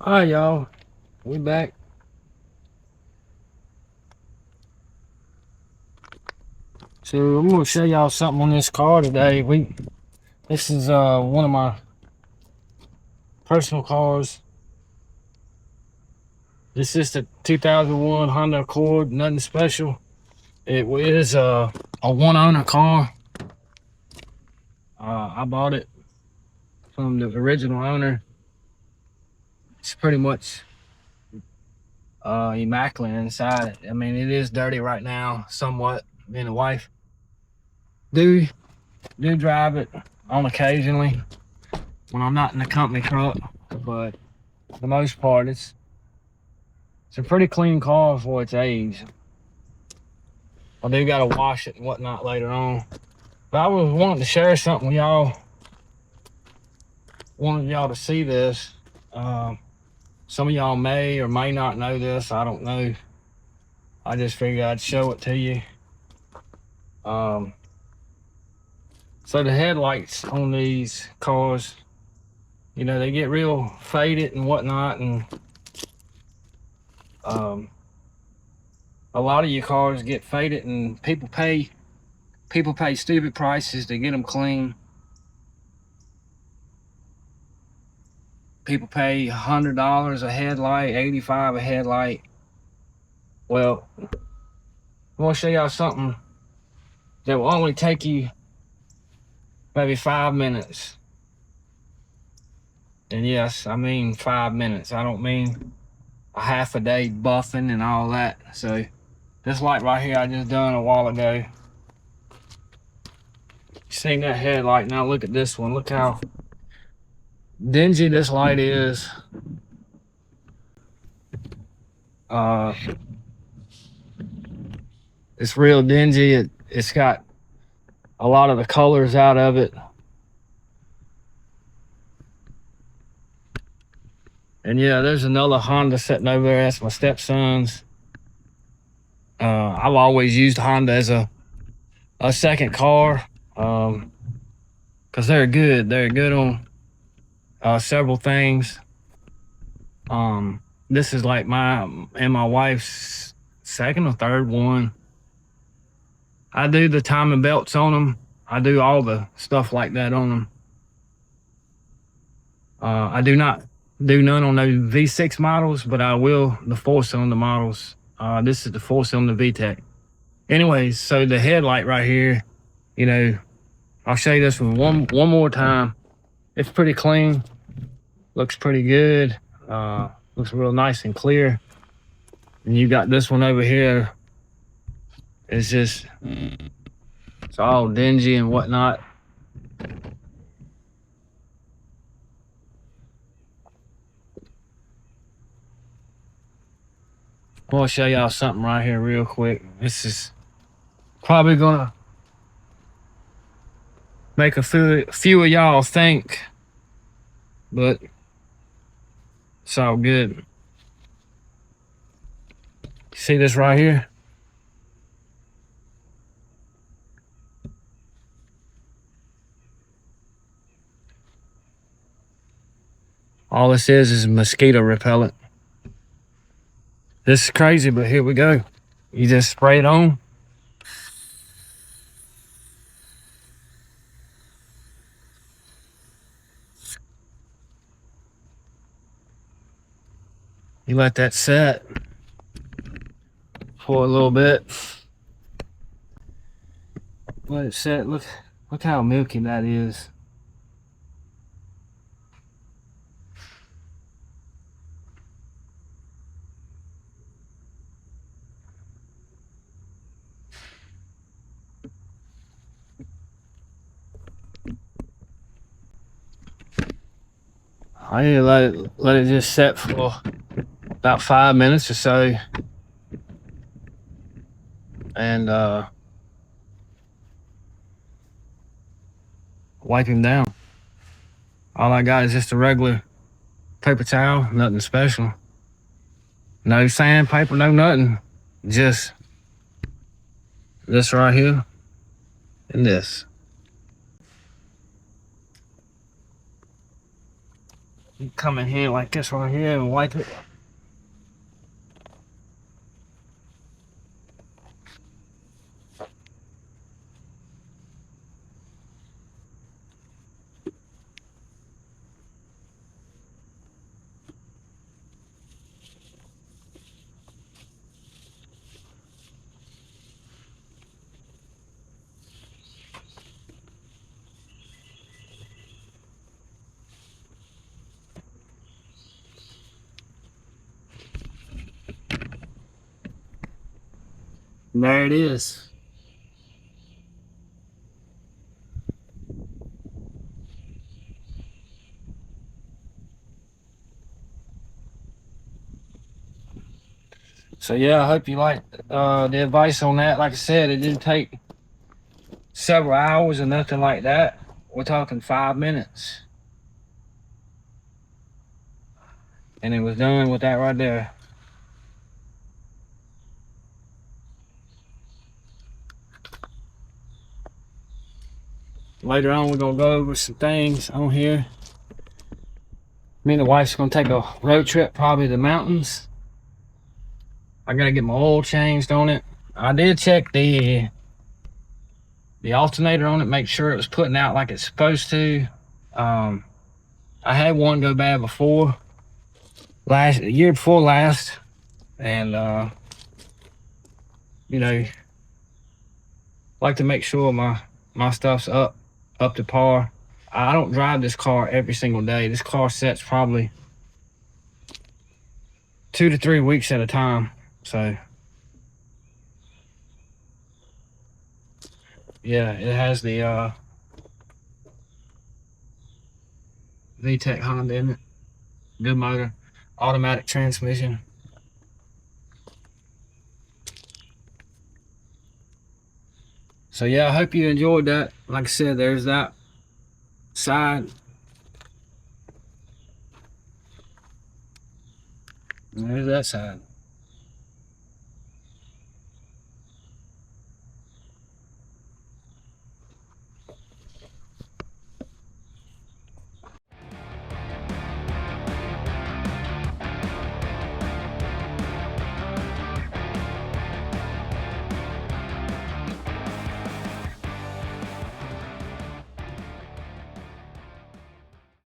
All right, y'all. We back. So I'm gonna show y'all something on this car today. This is one of my personal cars. This is the 2001 Honda Accord. Nothing special. It is a one owner car. I bought it from the original owner. It's pretty much immaculate inside. I mean, it is dirty right now, somewhat. Me and the wife do drive it on occasionally when I'm not in the company truck, but for the most part, it's a pretty clean car for its age. I do gotta wash it and whatnot later on. But I was wanting to share something with y'all. Wanted y'all to see this. Some of y'all may or may not know this. I don't know. I just figured I'd show it to you. So the headlights on these cars, you know, they get real faded and whatnot, and a lot of your cars get faded, and people pay stupid prices to get them clean. People pay $100 a headlight, $85 a headlight. Well, I'm gonna show y'all something that will only take you maybe 5 minutes. And yes, I mean 5 minutes. I don't mean a half a day buffing and all that. So this light right here I just done a while ago. You seen that headlight? Now look at this one. Look how dingy this light is. It's real dingy. It's got a lot of the colors out of it. And yeah, there's another Honda sitting over there. That's my stepson's. I've always used Honda as a second car, because they're good. They're good on several things. This is like my and my wife's second or third one. I do the timing belts on them. I do all the stuff like that on them. I do not do none on those V6 models, but I will the four-cylinder models. This is the four-cylinder VTEC. Anyways, so the headlight right here, you know, I'll show you this one more time. It's pretty clean. Looks pretty good. Looks real nice and clear. And you got this one over here. It's just, it's all dingy and whatnot. I want to show y'all something right here real quick. This is probably gonna make a few of y'all think, but it's all good. See this right here? All this is mosquito repellent. This is crazy, but here we go. You just spray it on. You let that set for a little bit. Let it set. Look how milky that is. I need to let it just set for about 5 minutes or so, and wipe him down. All I got is just a regular paper towel, nothing special. No sandpaper, no nothing. Just this right here and this. You come in here like this right here and wipe it. And there it is. So yeah, I hope you liked the advice on that. Like I said, it didn't take several hours or nothing like that. We're talking 5 minutes. And it was done with that right there. Later on, we're gonna go over some things on here. Me and the wife's gonna take a road trip, probably to the mountains. I gotta get my oil changed on it. I did check the alternator on it, make sure it was putting out like it's supposed to. I had one go bad before, year before last, and you know, like to make sure my stuff's up to par. I don't drive this car every single day. This car sets probably 2 to 3 weeks at a time. So yeah, it has the VTEC Honda in it. Good motor, automatic transmission. So yeah, I hope you enjoyed that. Like I said, there's that side. And there's that side.